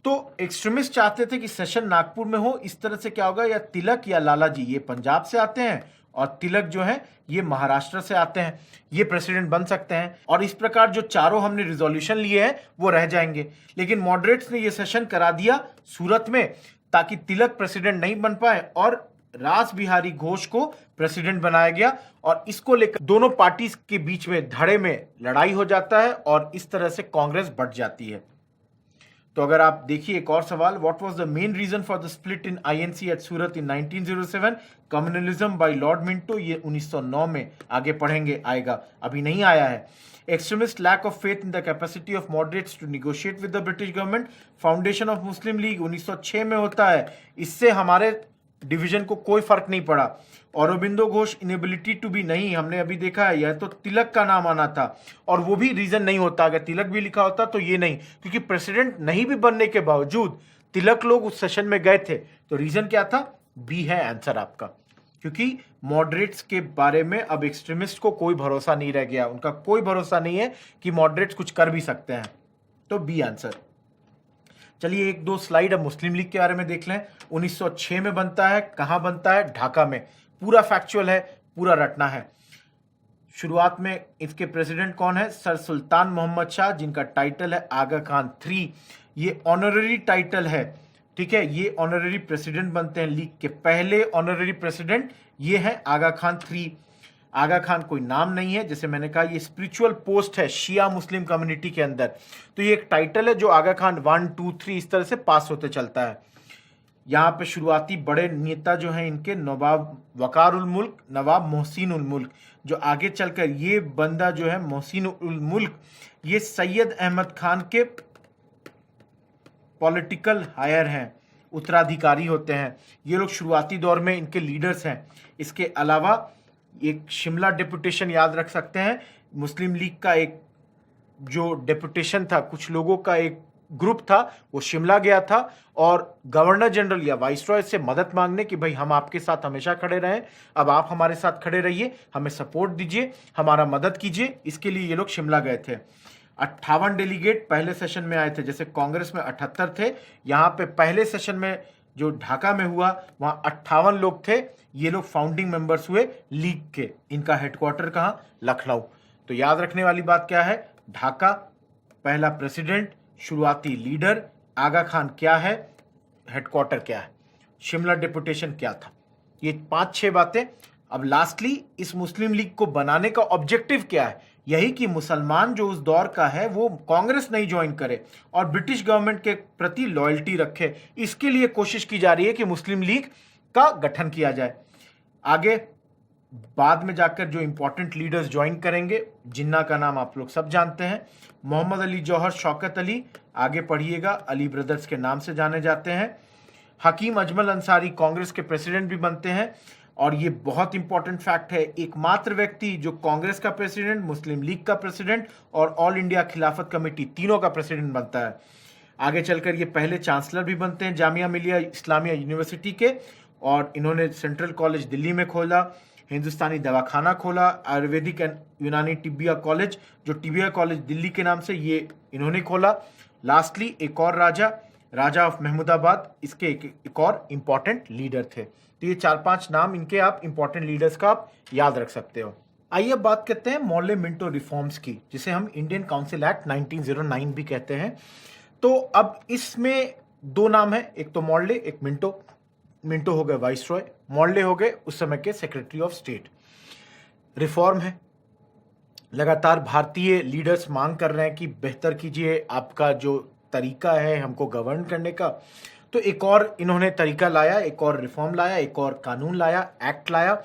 तो एक्सट्रीमिस्ट चाहते थे कि सेशन नागपुर में हो। इस तरह से क्या होगा, या तिलक या लालाजी ये पंजाब से आते हैं और तिलक जो है ये महाराष्ट्र से आते हैं, ये प्रेसिडेंट बन सकते हैं। और इस प्रकार जो चारों हमने रिजोल्यूशन लिए हैं वो रह जाएंगे। लेकिन मॉडरेट्स ने ये सेशन करा दिया सूरत में ताकि तिलक प्रेसिडेंट नहीं बन पाए और रास बिहारी घोष को प्रेसिडेंट बनाया गया। और इसको लेकर दोनों पार्टी के बीच में धड़े में लड़ाई हो जाता है और इस तरह से कांग्रेस बढ़ जाती है। तो अगर आप देखिए एक और सवाल, what was the main reason for the split in INC at Surat in 1907? Communalism by Lord Minto, ये 1909 में आगे पढ़ेंगे, आएगा, अभी नहीं आया है। Extremist lack of faith in the capacity of moderates to negotiate with the British government, foundation of Muslim League 1906 में होता है। इससे हमारे डिवीजन को कोई फर्क नहीं पड़ा। Aurobindo Ghosh inability to be, नहीं, हमने अभी देखा है, यह तो तिलक का नाम आना था, और वो भी रीजन नहीं होता। अगर तिलक भी लिखा होता तो ये नहीं, क्योंकि प्रेसिडेंट नहीं भी बनने के बावजूद तिलक लोग उस सेशन में गए थे। तो रीजन क्या था? बी है आंसर आपका, क्योंकि मॉडरेट्स के बारे में अब एक्सट्रीमिस्ट को कोई भरोसा नहीं रह गया, उनका कोई भरोसा नहीं है कि मॉडरेट्स कुछ कर भी सकते हैं। तो बी आंसर। चलिए एक दो स्लाइड अब मुस्लिम लीग के बारे में देख लें। 1906 में बनता है, कहां बनता है? ढाका में। पूरा फैक्चुअल है, पूरा रटना है। शुरुआत में इसके प्रेसिडेंट कौन है? सर सुल्तान मोहम्मद शाह, जिनका टाइटल है आगा खान 3। ये ऑनररी टाइटल है, ठीक है। ये ऑनररी प्रेसिडेंट बनते हैं लीग के, पहले ऑनररी प्रेसिडेंट ये है आगा खान 3। आगा खान कोई नाम नहीं है, जैसे मैंने कहा ये स्पिरिचुअल पोस्ट है शिया मुस्लिम कम्युनिटी के अंदर। तो ये एक टाइटल है जो आगा खान 1, 2, 3 इस तरह से पास होते चलता है। यहाँ पे शुरुआती बड़े नेता जो हैं इनके, नवाब वकार उल मुल्क, नवाब मोहसिन उल मुल्क, जो आगे चलकर ये बंदा जो है मोहसिन उल मुल्क, ये सैयद अहमद खान के पॉलिटिकल हायर हैं, उत्तराधिकारी होते हैं। ये लोग शुरुआती दौर में इनके लीडर्स हैं। इसके अलावा एक शिमला डेपुटेशन याद रख सकते हैं, मुस्लिम लीग का एक जो डेपुटेशन था, कुछ लोगों का एक ग्रुप था, वो शिमला गया था और गवर्नर जनरल या वाइसरॉय से मदद मांगने कि भाई हम आपके साथ हमेशा खड़े रहें, अब आप हमारे साथ खड़े रहिए, हमें सपोर्ट दीजिए, हमारा मदद कीजिए। इसके लिए ये लोग शिमला गए थे। 58 डेलीगेट पहले सेशन में आए थे, जैसे कांग्रेस में 78 थे, यहाँ पे पहले सेशन में जो ढाका में हुआ वहाँ 58 लोग थे। ये लोग फाउंडिंग मेंबर्स हुए लीग के। इनका हेडक्वार्टर कहाँ? लखनऊ। तो याद रखने वाली बात क्या है? ढाका, पहला प्रेसिडेंट, शुरुआती लीडर आगा खान क्या है, हेडक्वार्टर क्या है, शिमला डेपुटेशन क्या था, ये 5-6 बातें। अब लास्टली इस मुस्लिम लीग को बनाने का ऑब्जेक्टिव क्या है? यही कि मुसलमान जो उस दौर का है वो कांग्रेस नहीं ज्वाइन करे और ब्रिटिश गवर्नमेंट के प्रति लॉयल्टी रखे। इसके लिए कोशिश की जा रही है कि मुस्लिम लीग का गठन किया जाए। आगे बाद में जाकर जो इंपॉर्टेंट लीडर्स ज्वाइन करेंगे, जिन्ना का नाम आप लोग सब जानते हैं, मोहम्मद अली जौहर, शौकत अली, आगे पढ़िएगा, अली ब्रदर्स के नाम से जाने जाते हैं। हकीम अजमल अंसारी कांग्रेस के प्रेसिडेंट भी बनते हैं। और ये बहुत इंपॉर्टेंट फैक्ट है, एकमात्र व्यक्ति जो कांग्रेस का प्रेसिडेंट, मुस्लिम लीग का प्रेसिडेंट और ऑल इंडिया खिलाफत कमेटी तीनों का प्रेसिडेंट बनता है। आगे चलकर ये पहले चांसलर भी बनते हैं जामिया मिलिया इस्लामिया यूनिवर्सिटी के, और इन्होंने सेंट्रल कॉलेज दिल्ली में खोला, हिंदुस्तानी दवाखाना खोला, आयुर्वेदिक एंड यूनानी टिबिया कॉलेज, जो टिबिया कॉलेज दिल्ली के नाम से, ये इन्होंने खोला। लास्टली एक और राजा ऑफ महमूदाबाद, इसके एक और इम्पॉर्टेंट लीडर थे। तो ये 4-5 नाम इनके आप इम्पॉर्टेंट लीडर्स का आप याद रख सकते हो। आइए अब बात करते हैं मॉर्ले मिंटो रिफॉर्म्स की, जिसे हम इंडियन काउंसिल एक्ट 1909 भी कहते हैं। तो अब इसमें 2 नाम है, एक तो मॉर्ले, एक मिंटो। मिंटो हो गए वाइसरॉय, मॉर्ले हो गए उस समय के सेक्रेटरी ऑफ स्टेट। रिफॉर्म है, लगातार भारतीय लीडर्स मांग कर रहे हैं कि बेहतर कीजिए, आपका जो तरीका है हमको गवर्न करने का। तो एक और इन्होंने तरीका लाया, एक और रिफॉर्म लाया, एक और कानून लाया, एक्ट लाया।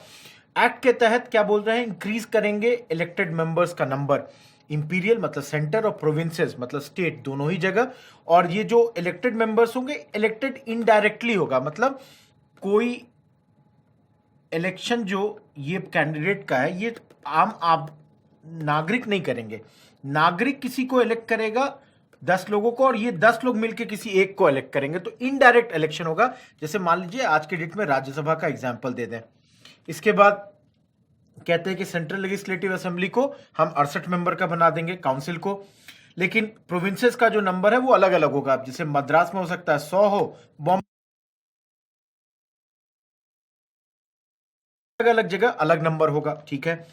एक्ट के तहत क्या बोल रहे हैं, इंक्रीज करेंगे इलेक्टेड मेंबर्स का नंबर, इंपीरियल मतलब सेंटर और प्रोविंसेस मतलब स्टेट दोनों ही जगह। और ये जो इलेक्टेड मेंबर्स होंगे इलेक्टेड इनडायरेक्टली होगा, मतलब कोई इलेक्शन जो ये कैंडिडेट का है ये आम आप नागरिक नहीं करेंगे, नागरिक किसी को इलेक्ट करेगा 10 लोगों को और ये 10 लोग मिलकर किसी एक को इलेक्ट करेंगे, तो इनडायरेक्ट इलेक्शन होगा। जैसे मान लीजिए आज के डेट में राज्यसभा का एग्जाम्पल दे दें। इसके बाद कहते हैं कि सेंट्रल लेजिस्लेटिव असेंबली को हम 68 मेंबर का बना देंगे, काउंसिल को, लेकिन प्रोविंसेस का जो नंबर है वो अलग अलग होगा। जैसे मद्रास में हो सकता है 100 हो, बॉम्बे अलग अलग जगह अलग नंबर होगा, ठीक है।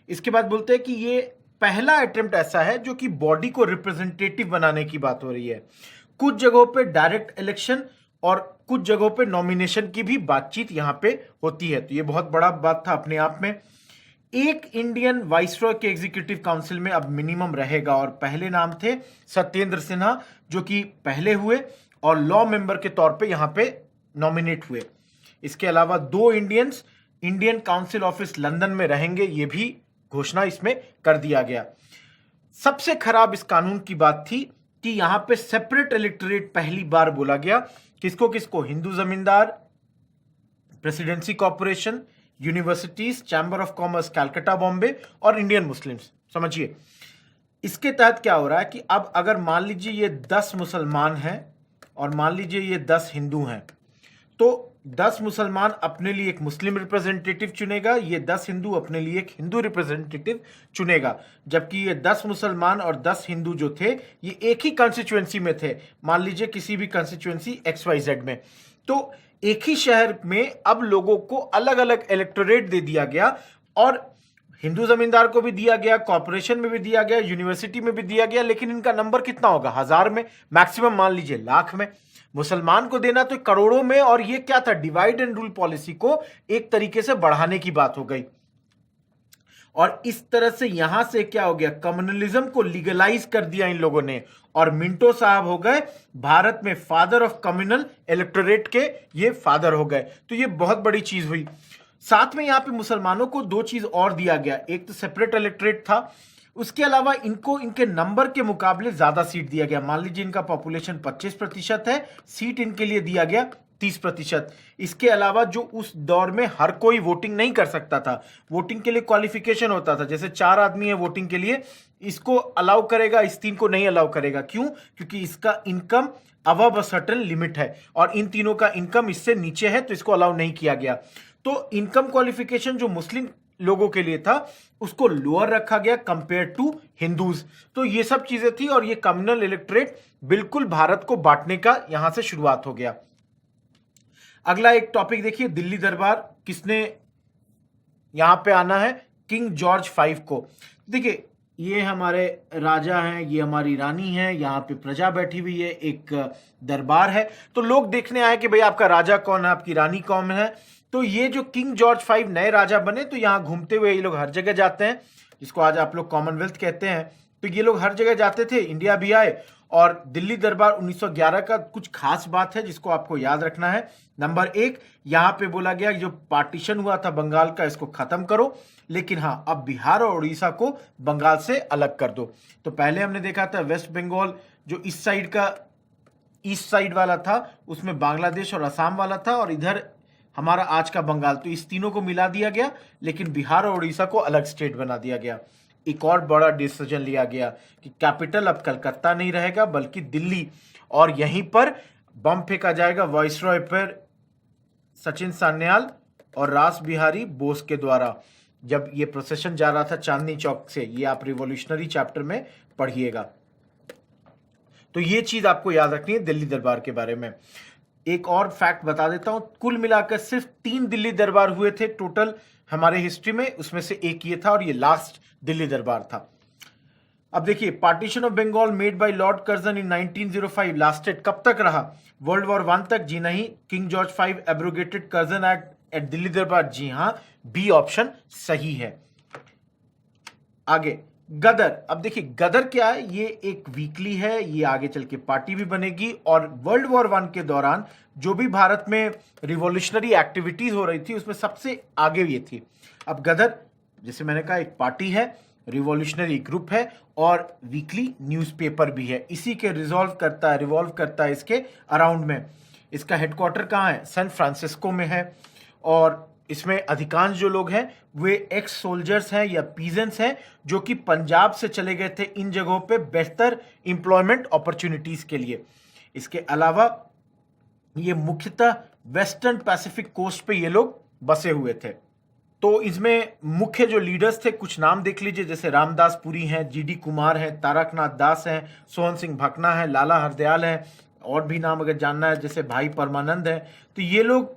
इसके बाद बोलते हैं कि ये पहला अटेम्प्ट ऐसा है जो कि बॉडी को रिप्रेजेंटेटिव बनाने की बात हो रही है। कुछ जगहों पे डायरेक्ट इलेक्शन और कुछ जगहों पे नॉमिनेशन की भी बातचीत यहां पे होती है, तो ये बहुत बड़ा बात था अपने आप में। एक इंडियन वाइसरॉय के एग्जीक्यूटिव काउंसिल में अब मिनिमम रहेगा, और पहले नाम थे सत्येंद्र सिन्हा जो कि पहले हुए और लॉ मेंबर के तौर पे यहां पे नॉमिनेट हुए। इसके अलावा 2 Indians Indian council office London में रहेंगे, ये भी घोषणा इसमें कर दिया गया। सबसे खराब इस कानून की बात थी कि यहां पे सेपरेट इलेक्टोरेट पहली बार बोला गया। किसको किसको, हिंदू जमींदार, presidency corporation, universities, chamber of commerce Calcutta Bombay और इंडियन मुस्लिम्स। समझिए इसके तहत क्या हो रहा है कि अब अगर मान लीजिए ये 10 मुसलमान हैं और मान लीजिए ये 10 हिंदू हैं, तो 10 मुसलमान अपने लिए एक मुस्लिम रिप्रेजेंटेटिव चुनेगा, ये 10 हिंदू अपने लिए एक हिंदू रिप्रेजेंटेटिव चुनेगा। जबकि ये 10 मुसलमान और 10 हिंदू जो थे ये एक ही कंस्टिट्यूएंसी में थे, मान लीजिए किसी भी कंस्टिट्यूएंसी XYZ में, तो एक ही शहर में अब लोगों को अलग अलग इलेक्टोरेट दे दिया गया, और हिंदू जमींदार को भी दिया गया, कॉर्पोरेशन में भी दिया गया, यूनिवर्सिटी में भी दिया गया, लेकिन इनका नंबर कितना होगा, 1000 में, मैक्सिमम मान लीजिए लाख में। मुसलमान को देना तो करोड़ों में, और ये क्या था, डिवाइड एंड रूल पॉलिसी को एक तरीके से बढ़ाने की बात हो गई। और इस तरह से यहां से क्या हो गया, कम्युनलिज्म को लीगलाइज कर दिया इन लोगों ने, और मिंटो साहब हो गए भारत में फादर ऑफ कम्युनल इलेक्टोरेट के, ये फादर हो गए। तो ये बहुत बड़ी चीज हुई। साथ में यहां पे मुसलमानों को 2 चीज और दिया गया, एक तो सेपरेट इलेक्टोरेट था, उसके अलावा इनको इनके नंबर के मुकाबले ज्यादा सीट दिया गया। मान लीजिए इनका पॉपुलेशन 25% है, सीट इनके लिए दिया गया 30%। इसके अलावा जो उस दौर में हर कोई वोटिंग नहीं कर सकता था, वोटिंग के लिए क्वालिफिकेशन होता था, जैसे 4 आदमी है वोटिंग के लिए, इसको अलाउ करेगा, इस 3 को नहीं अलाउ करेगा। क्यों? क्योंकि इसका income above a certain limit है और इन तीनों का इनकम इससे नीचे है, तो इसको अलाउ नहीं किया गया। तो इनकम क्वालिफिकेशन जो मुस्लिम लोगों के लिए था उसको लोअर रखा गया कंपेयर टू हिंदूज। तो ये सब चीजें थी, और ये कम्युनल इलेक्टोरेट बिल्कुल भारत को बांटने का यहां से शुरुआत हो गया। अगला एक टॉपिक देखिए, दिल्ली दरबार किसने यहां पे आना है, किंग जॉर्ज 5 को। देखिए ये हमारे राजा हैं, ये हमारी रानी है, यहाँ पे प्रजा बैठी हुई है, एक दरबार है, तो लोग देखने आए कि भाई आपका राजा कौन है, आपकी रानी कौन है। तो ये जो किंग जॉर्ज 5 नए राजा बने, तो यहाँ घूमते हुए ये लोग हर जगह जाते हैं, जिसको आज आप लोग कॉमनवेल्थ कहते हैं। तो ये लोग हर जगह जाते थे, इंडिया भी आए। और दिल्ली दरबार 1911 का कुछ खास बात है जिसको आपको याद रखना है। नंबर 1, यहाँ पे बोला गया जो पार्टीशन हुआ था बंगाल का, इसको खत्म करो, लेकिन हाँ अब बिहार और उड़ीसा को बंगाल से अलग कर दो। तो पहले हमने देखा था वेस्ट बंगाल जो इस साइड का ईस्ट साइड वाला था, उसमें बांग्लादेश और असम वाला था, और इधर हमारा आज का बंगाल, तो इस तीनों को मिला दिया गया, लेकिन बिहार और उड़ीसा को अलग स्टेट बना दिया गया। एक और बड़ा डिसीजन लिया गया कि कैपिटल अब कलकत्ता नहीं रहेगा बल्कि दिल्ली, और यहीं पर बम फेंका जाएगा वाइसरॉय पर सचिन सान्याल और रास बिहारी बोस के द्वारा, जब ये प्रोसेशन जा रहा था चांदनी चौक से। ये आप रिवॉल्यूशनरी चैप्टर में पढ़िएगा। तो ये चीज आपको याद रखनी है दिल्ली दरबार के बारे में। एक और फैक्ट बता देता हूं, कुल मिलाकर सिर्फ 3 दिल्ली दरबार हुए थे टोटल हमारे हिस्ट्री में, उसमें से एक ये था और ये लास्ट दिल्ली दरबार था। अब देखिए, partition of Bengal made by Lord Curzon in 1905 lasted कब तक रहा? वर्ल्ड वॉर 1 तक। जी नहीं। King George 5 abrogated Curzon act at Delhi durbar. जी हां, बी ऑप्शन सही है। आगे गदर, अब देखिए गदर क्या है, ये एक वीकली है, ये आगे चल के पार्टी भी बनेगी और वर्ल्ड वॉर वन के दौरान जो भी भारत में रिवॉल्यूशनरी एक्टिविटीज हो रही थी उसमें सबसे आगे ये थी। अब गदर जैसे मैंने कहा एक पार्टी है, रिवॉल्यूशनरी ग्रुप है और वीकली न्यूज़पेपर भी है, इसी के रिवॉल्व करता है इसके अराउंड में। इसका हेडक्वार्टर कहाँ है? सैन फ्रांसिस्को में है और इसमें अधिकांश जो लोग हैं वे एक्स सोल्जर्स हैं या पीजेंट्स हैं जो कि पंजाब से चले गए थे इन जगहों पे बेहतर एम्प्लॉयमेंट अपॉर्चुनिटीज के लिए। इसके अलावा ये मुख्यतः वेस्टर्न पैसिफिक कोस्ट पे ये लोग बसे हुए थे। तो इसमें मुख्य जो लीडर्स थे कुछ नाम देख लीजिए, जैसे रामदास पुरी हैं, जीडी कुमार हैं, तारकनाथ दास हैं, सोहन सिंह भकना है, लाला हरदयाल है, और भी नाम अगर जानना है जैसे भाई परमानंद है। तो ये लोग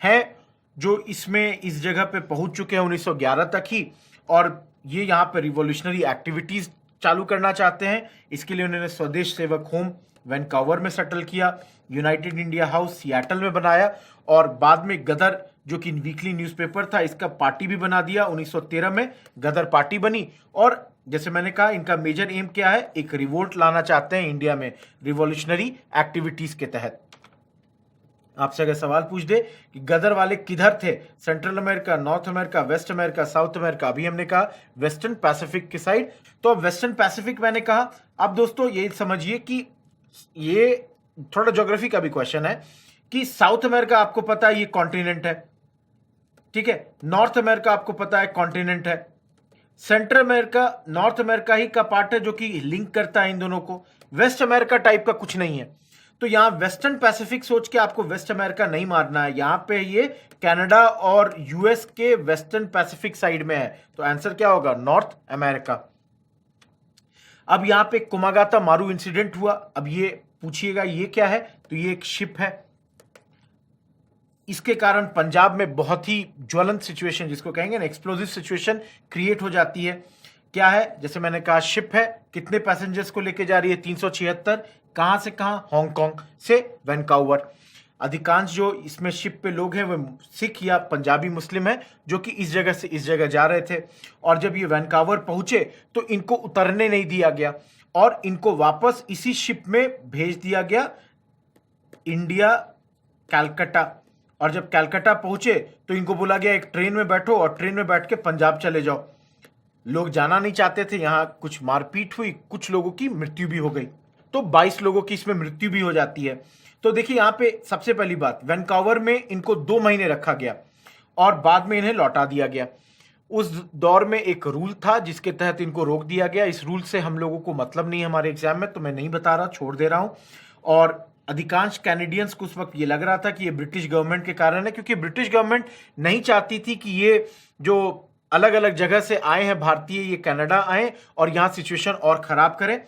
हैं जो इसमें इस जगह पे पहुंच चुके हैं 1911 तक ही, और ये यहाँ पे रिवॉल्यूशनरी एक्टिविटीज चालू करना चाहते हैं। इसके लिए उन्होंने स्वदेश सेवक होम वैनकावर में सेटल किया, यूनाइटेड इंडिया हाउस सियाटल में बनाया और बाद में गदर जो कि वीकली न्यूज़पेपर था इसका पार्टी भी बना दिया। 1913 में गदर पार्टी बनी और जैसे मैंने कहा इनका मेजर एम क्या है, एक रिवोल्ट लाना चाहते हैं इंडिया में रिवॉल्यूशनरी एक्टिविटीज के तहत। आपसे अगर सवाल पूछ दे कि गदर वाले किधर थे, Central America, North America, West America, South America, अभी हमने कहा वेस्टर्न पैसिफिक की साइड। तो अब वेस्टर्न पैसिफिक मैंने कहा। अब दोस्तों ये समझिए कि ये थोड़ा ज्योग्राफी का भी क्वेश्चन है कि साउथ अमेरिका आपको पता है ये कॉन्टिनेंट है, ठीक है, नॉर्थ अमेरिका आपको पता है कॉन्टिनेंट है, सेंट्रल अमेरिका नॉर्थ अमेरिका ही का पार्ट है जो कि लिंक करता है इन दोनों को, वेस्ट अमेरिका टाइप का कुछ नहीं है। तो यहां वेस्टर्न पैसिफिक सोच के आपको वेस्ट अमेरिका नहीं मारना है, यहां पे ये कनाडा और यूएस के वेस्टर्न पैसिफिक साइड में है। तो आंसर क्या होगा? North America. अब यहां पे कुमागाता मारू इंसिडेंट हुआ। अब ये पूछिएगा ये क्या है, तो ये एक शिप है। इसके कारण पंजाब में बहुत ही ज्वलंत सिचुएशन, जिसको कहेंगे ना एक्सप्लोजिव सिचुएशन, क्रिएट हो जाती है। क्या है? जैसे मैंने कहा शिप है, कितने पैसेंजर्स को लेके जा रही है? 376। कहां से कहां? हांगकांग से वैनकावर। अधिकांश जो इसमें शिप पे लोग हैं वो सिख या पंजाबी मुस्लिम हैं जो कि इस जगह से इस जगह जा रहे थे। और जब ये वैनकावर पहुंचे तो इनको उतरने नहीं दिया गया और इनको वापस इसी शिप में भेज दिया गया इंडिया कलकत्ता। और जब कलकत्ता पहुंचे तो इनको बोला गया एक ट्रेन में बैठो और ट्रेन में बैठ के पंजाब चले जाओ। लोग जाना नहीं चाहते थे, यहां कुछ मारपीट हुई, कुछ लोगों की मृत्यु भी हो गई। तो 22 लोगों की इसमें मृत्यु भी हो जाती है। तो देखिए यहां पे सबसे पहली बात, वैनकावर में इनको 2 महीने रखा गया और बाद में इन्हें लौटा दिया गया। उस दौर में एक रूल था जिसके तहत इनको रोक दिया गया। इस रूल से हम लोगों को मतलब नहीं हमारे एग्जाम में, तो मैं नहीं बता रहा, छोड़ दे रहा हूं। और अधिकांश कैनेडियंस को उस वक्त ये लग रहा था कि ये ब्रिटिश गवर्नमेंट के कारण है, क्योंकि ब्रिटिश गवर्नमेंट नहीं चाहती थी कि ये जो अलग अलग जगह से आए हैं भारतीय, ये कनाडा आए और यहाँ सिचुएशन और खराब करें।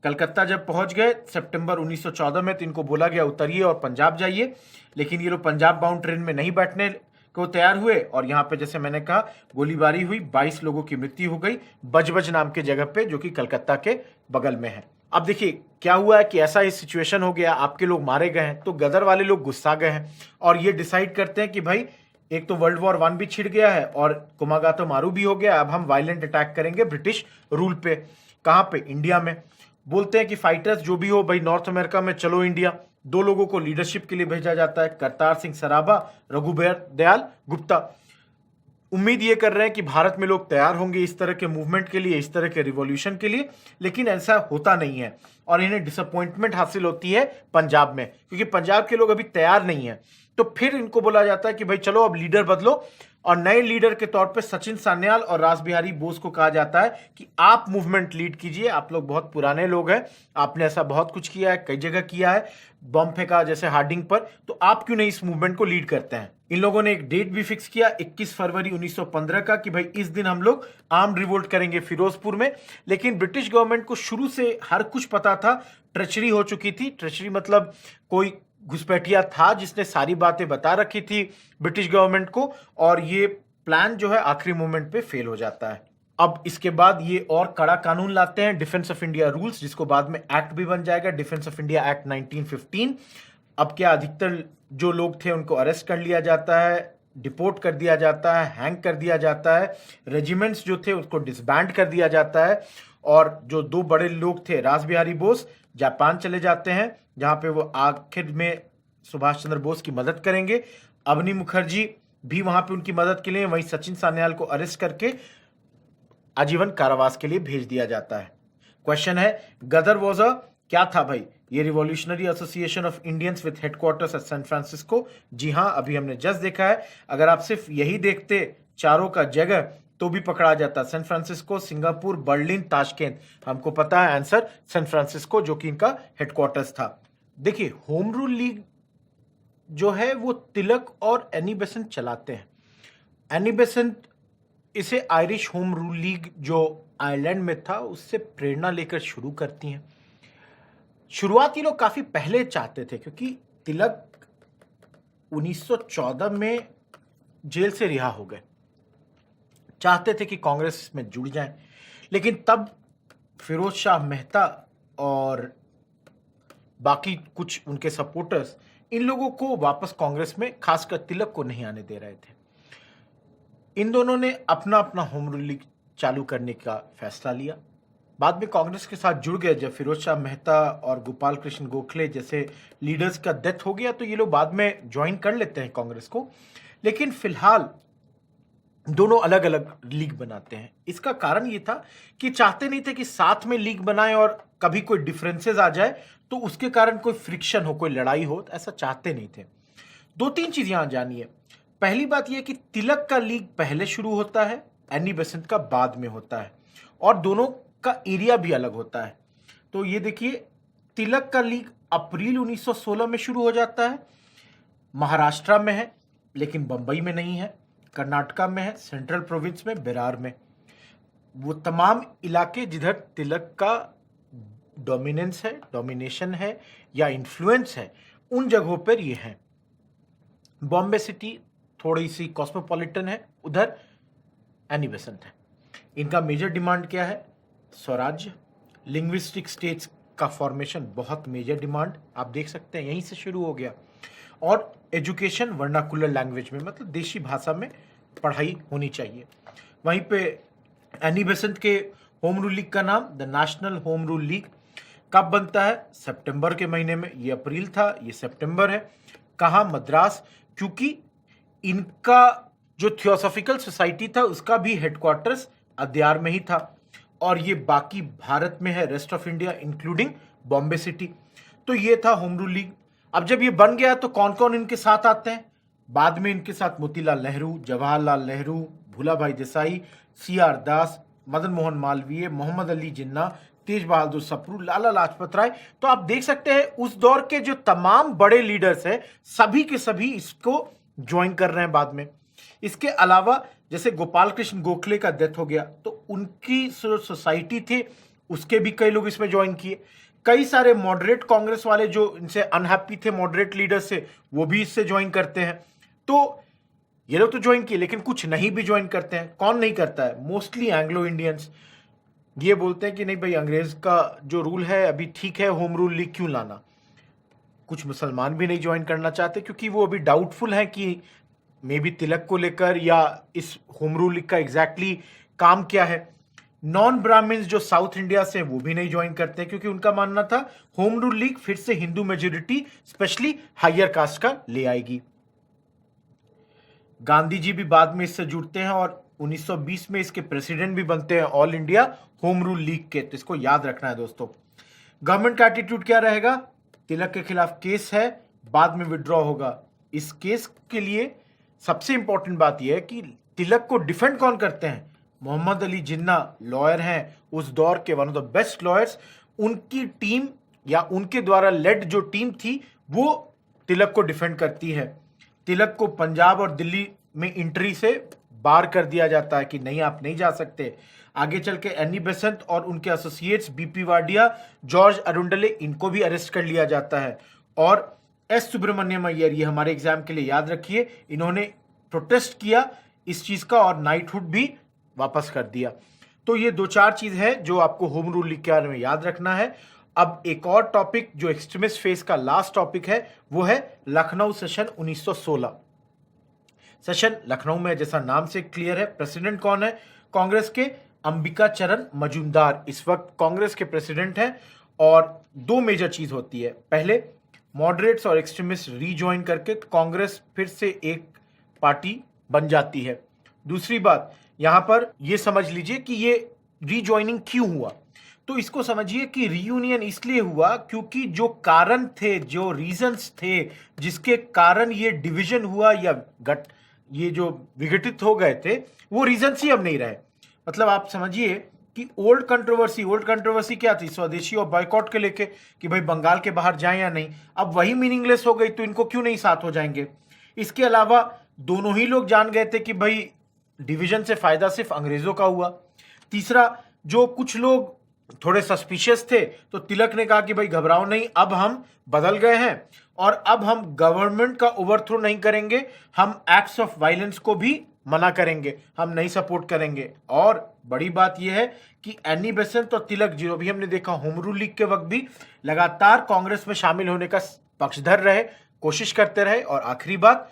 कलकत्ता जब पहुंच गए सितंबर 1914 में, तो इनको बोला गया उतरिए और पंजाब जाइए, लेकिन ये लोग पंजाब बाउंड ट्रेन में नहीं बैठने को तैयार हुए और यहाँ पे जैसे मैंने कहा गोलीबारी हुई, 22 लोगों की मृत्यु हो गई बजबज नाम के जगह पे जो कि कलकत्ता के बगल में है। अब देखिए क्या हुआ है कि ऐसा ही सिचुएशन हो गया, आपके लोग मारे गए हैं, तो गदर वाले लोग गुस्सा गए हैं और ये डिसाइड करते हैं कि भाई एक तो वर्ल्ड वॉर 1 भी छिड़ गया है और कुमागातो मारू भी हो गया, अब हम वायलेंट अटैक करेंगे ब्रिटिश रूल पे। कहां पे? इंडिया में। बोलते हैं कि फाइटर्स जो भी हो भाई नॉर्थ अमेरिका में चलो इंडिया। 2 लोगों को लीडरशिप के लिए भेजा जाता है, करतार सिंह सराभा, रघुबर दयाल गुप्ता। उम्मीद ये कर रहे हैं कि भारत में लोग तैयार होंगे इस तरह के मूवमेंट के लिए, इस तरह के रिवॉल्यूशन के लिए, लेकिन ऐसा होता नहीं है और इन्हें डिसअपॉइंटमेंट हासिल होती है पंजाब में, क्योंकि पंजाब के लोग अभी तैयार नहीं है। तो फिर इनको बोला जाता है कि भाई चलो अब लीडर बदलो और नए लीडर के तौर पे सचिन सान्याल और रासबिहारी बोस को कहा जाता है कि आप मूवमेंट लीड कीजिए, आप लोग बहुत पुराने लोग हैं, आपने ऐसा बहुत कुछ किया है, कई जगह किया है, बम फेंका जैसे हार्डिंग पर, तो आप क्यों नहीं इस मूवमेंट को लीड करते हैं। इन लोगों ने एक डेट भी फिक्स किया 21 फरवरी 1915 का कि भाई इस दिन हम लोग आर्म्ड रिवोल्ट करेंगे फिरोजपुर में। लेकिन ब्रिटिश गवर्नमेंट को शुरू से हर कुछ पता था, ट्रेचरी हो चुकी थी। ट्रेचरी मतलब कोई घुसपैठिया था जिसने सारी बातें बता रखी थी ब्रिटिश गवर्नमेंट को और ये प्लान जो है आखिरी मोमेंट पे फेल हो जाता है। अब इसके बाद ये और कड़ा कानून लाते हैं, डिफेंस ऑफ इंडिया रूल्स, जिसको बाद में एक्ट भी बन जाएगा, डिफेंस ऑफ इंडिया एक्ट 1915। अब क्या अधिकतर जो लोग थे उनको अरेस्ट कर लिया जाता है, डिपोर्ट कर दिया जाता है, हैंग कर दिया जाता है, रेजिमेंट्स जो थे उसको डिसबैंड कर दिया जाता है, और जो दो बड़े लोग थे रास बिहारी बोस जापान चले जाते हैं, जहां पे वो आखिर में सुभाष चंद्र बोस की मदद करेंगे। अवनी मुखर्जी भी वहां पे उनकी मदद के लिए, वहीं सचिन सान्याल को अरेस्ट करके आजीवन कारावास के लिए भेज दिया जाता है। क्वेश्चन है, गदर वॉज अ क्या था भाई? ये revolutionary association of Indians with headquarters at San Francisco. जी हाँ, अभी हमने जस्ट देखा है। अगर आप सिर्फ यही देखते चारों का जगह तो भी पकड़ा जाता। San Francisco, Singapore, Berlin, Tashkent. हमको पता है आंसर सैन फ्रांसिस्को, जो कि इनका हेडक्वार्टर्स था। देखिए, होम रूल लीग जो है वो तिलक और एनी बेसेंट चलाते हैं। एनी बेसेंट इसे आयरिश होम रूल लीग जो आयरलैंड में था उससे प्रेरणा लेकर शुरू करती हैं। शुरुआत ये लोग काफी पहले चाहते थे, क्योंकि तिलक 1914 में जेल से रिहा हो गए, चाहते थे कि कांग्रेस में जुड़ जाएं, लेकिन तब फिरोज शाह मेहता और बाकी कुछ उनके सपोर्टर्स इन लोगों को वापस कांग्रेस में, खासकर तिलक को, नहीं आने दे रहे थे। इन दोनों ने अपना अपना होम रूल लीग चालू करने का फैसला लिया। बाद में कांग्रेस के साथ जुड़ गए। जब फिरोज शाह मेहता और गोपाल कृष्ण गोखले जैसे लीडर्स का डेथ हो गया तो ये लोग बाद में ज्वाइन कर लेते हैं कांग्रेस को, लेकिन फिलहाल दोनों अलग अलग लीग बनाते हैं। इसका कारण ये था कि चाहते नहीं थे कि साथ में लीग बनाएं और कभी कोई डिफरेंसेस आ जाए तो उसके कारण कोई फ्रिक्शन हो, कोई लड़ाई हो, ऐसा चाहते नहीं थे। दो तीन चीज यहां जानिए। पहली बात यह कि तिलक का लीग पहले शुरू होता है, एनी बेसेंट का बाद में होता है, और दोनों का एरिया भी अलग होता है। तो ये देखिए, तिलक का लीग अप्रैल 1916 में शुरू हो जाता है। महाराष्ट्र में है लेकिन बंबई में नहीं है, कर्नाटका में है, सेंट्रल प्रोविंस में, बिरार में। वो तमाम इलाके जिधर तिलक का डोमिनेंस है, डोमिनेशन है या इन्फ्लुएंस है, उन जगहों पर ये है। बॉम्बे सिटी थोड़ी सी कॉस्मोपॉलिटन है, उधर एनी बेसेंट है। इनका मेजर डिमांड क्या है? स्वराज्य, लिंग्विस्टिक स्टेट्स का फॉर्मेशन, बहुत मेजर डिमांड आप देख सकते हैं, यहीं से शुरू हो गया। और एजुकेशन वर्नाकुलर लैंग्वेज में, मतलब देशी भाषा में पढ़ाई होनी चाहिए। वहीं पे एनी बेसेंट के होम रूल लीग का नाम the national home rule league कब बनता है? सितंबर के महीने में। ये अप्रैल था, ये सितंबर है। कहाँ? मद्रास, क्योंकि इनका जो थियोसॉफिकल सोसाइटी था उसका भी हेडक्वार्टर्स अद्यार में ही था, और ये बाकी भारत में है, rest of India including Bombay city. तो ये था होम रूल लीग। अब जब ये बन गया तो कौन कौन इनके साथ आते हैं? बाद में इनके साथ मोतीलाल नेहरू, जवाहरलाल नेहरू, भूला भाई देसाई, CR दास, मदन मोहन मालवीय, मोहम्मद अली जिन्ना, तेज बहादुर सप्रू, लाला लाजपत राय। तो आप देख सकते हैं उस दौर के जो तमाम बड़े लीडर्स हैं सभी के सभी इसको ज्वाइन कर रहे हैं बाद में। इसके अलावा जैसे गोपाल कृष्ण गोखले का डेथ हो गया तो उनकी सोसाइटी थी, उसके भी कई लोग इसमें ज्वाइन किए। कई सारे मॉडरेट कांग्रेस वाले जो इनसे अनहैप्पी थे, मॉडरेट लीडर्स से, वो भी इससे ज्वाइन करते हैं। तो ये लोग तो ज्वाइन किए, लेकिन कुछ नहीं भी ज्वाइन करते हैं। कौन नहीं करता है? Mostly Anglo Indians. ये बोलते हैं कि नहीं भाई, अंग्रेज का जो रूल है अभी ठीक है, होम रूल लीग क्यों लाना। कुछ मुसलमान भी नहीं ज्वाइन करना चाहते, क्योंकि वो अभी डाउटफुल है कि मे बी तिलक को लेकर या इस होम रूल लीग का एग्जैक्टली काम क्या है। नॉन ब्राह्मण्स जो साउथ इंडिया से, वो भी नहीं ज्वाइन करते, क्योंकि उनका मानना था होम रूल लीग फिर से Hindu majority, specially higher caste का, ले आएगी। गांधी जी भी बाद में इससे जुड़ते हैं और 1920 में इसके प्रेसिडेंट भी बनते हैं all India home rule league के। तो इसको याद रखना है दोस्तों। गवर्नमेंट का एटीट्यूड क्या रहेगा? तिलक के खिलाफ केस है, बाद में विड्रॉ होगा। इस केस के लिए सबसे इंपॉर्टेंट बात यह है कि तिलक को डिफेंड कौन करते हैं? मोहम्मद अली जिन्ना लॉयर हैं, उस दौर के one of the best lawyers. उनकी टीम या उनके द्वारा लेड जो टीम थी वो तिलक को डिफेंड करती है। तिलक को पंजाब और दिल्ली में एंट्री से बार कर दिया जाता है कि नहीं, आप नहीं जा सकते। आगे चल के एनी बेसेंट और उनके एसोसिएट्स BP वाडिया, जॉर्ज अरुंडले, इनको भी अरेस्ट कर लिया जाता है। और S सुब्रमण्यम अय्यर, ये हमारे एग्जाम के लिए याद रखिए, इन्होंने प्रोटेस्ट किया इस चीज का और नाइटहुड भी वापस कर दिया। तो ये दो चार चीज है जो आपको होम रूल लीग के बारे में याद रखना है। अब एक और टॉपिक जो एक्सट्रीमिस्ट फेज का लास्ट टॉपिक है वो है लखनऊ सेशन 1916। सेशन लखनऊ में, जैसा नाम से क्लियर है। प्रेसिडेंट कौन है कांग्रेस के? अंबिका चरण मजूमदार इस वक्त कांग्रेस के प्रेसिडेंट हैं। और दो मेजर चीज होती है, पहले मॉडरेट्स और एक्सट्रीमिस्ट रीजॉइन करके कांग्रेस फिर से एक पार्टी बन जाती है। दूसरी बात, यहां पर यह समझ लीजिए कि ये रीजॉइनिंग क्यों हुआ। तो इसको समझिए कि रीयूनियन इसलिए हुआ क्योंकि जो कारण थे, जो रीजंस थे जिसके कारण ये डिवीजन हुआ या ये जो विघटित हो गए थे, वो रीजंस ही अब नहीं रहे। मतलब आप समझिए कि ओल्ड कंट्रोवर्सी क्या थी? स्वदेशी और बॉयकॉट के लेके कि भाई बंगाल के बाहर जाएं या नहीं, अब वही मीनिंगलेस हो गई, तो इनको क्यों नहीं साथ हो जाएंगे। इसके अलावा दोनों ही लोग जान गए थे कि भाई डिवीजन से फायदा सिर्फ अंग्रेजों का हुआ। तीसरा, जो कुछ लोग थोड़े सस्पिशियस थे, तो तिलक ने कहा कि भाई घबराओ नहीं, अब हम बदल गए हैं और अब हम गवर्नमेंट का ओवरथ्रो नहीं करेंगे, हम एक्ट्स ऑफ वायलेंस को भी मना करेंगे, हम नहीं सपोर्ट करेंगे। और बड़ी बात यह है कि एनी बेसेंट और तिलक, जो भी हमने देखा होम रूल लीग के वक्त भी लगातार कांग्रेस में शामिल होने का पक्षधर रहे, कोशिश करते रहे। और आखिरी बात,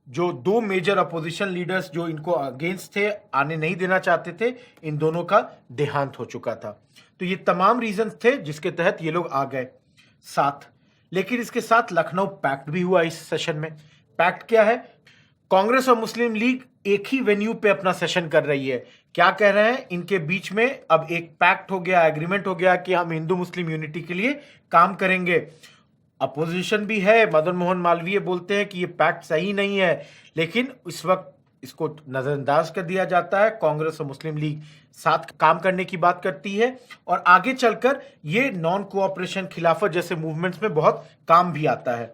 जो दो मेजर अपोजिशन लीडर्स जो इनको अगेंस्ट थे, आने नहीं देना चाहते थे, इन दोनों का देहांत हो चुका था। तो ये तमाम रीजंस थे जिसके तहत ये लोग आ गए साथ। लेकिन इसके साथ लखनऊ पैक्ट भी हुआ इस सेशन में। पैक्ट क्या है? कांग्रेस और मुस्लिम लीग एक ही वेन्यू पे अपना सेशन कर रही है। क्या कह रहे हैं? इनके बीच में अब एक पैक्ट हो गया, एग्रीमेंट हो गया कि हम हिंदू मुस्लिम यूनिटी के लिए काम करेंगे। अपोजिशन भी है, मदन मोहन मालवीय बोलते हैं कि ये पैक्ट सही नहीं है, लेकिन इस वक्त इसको नजरअंदाज कर दिया जाता है। कांग्रेस और मुस्लिम लीग साथ काम करने की बात करती है और आगे चलकर ये नॉन कोऑपरेशन, खिलाफत जैसे मूवमेंट्स में बहुत काम भी आता है।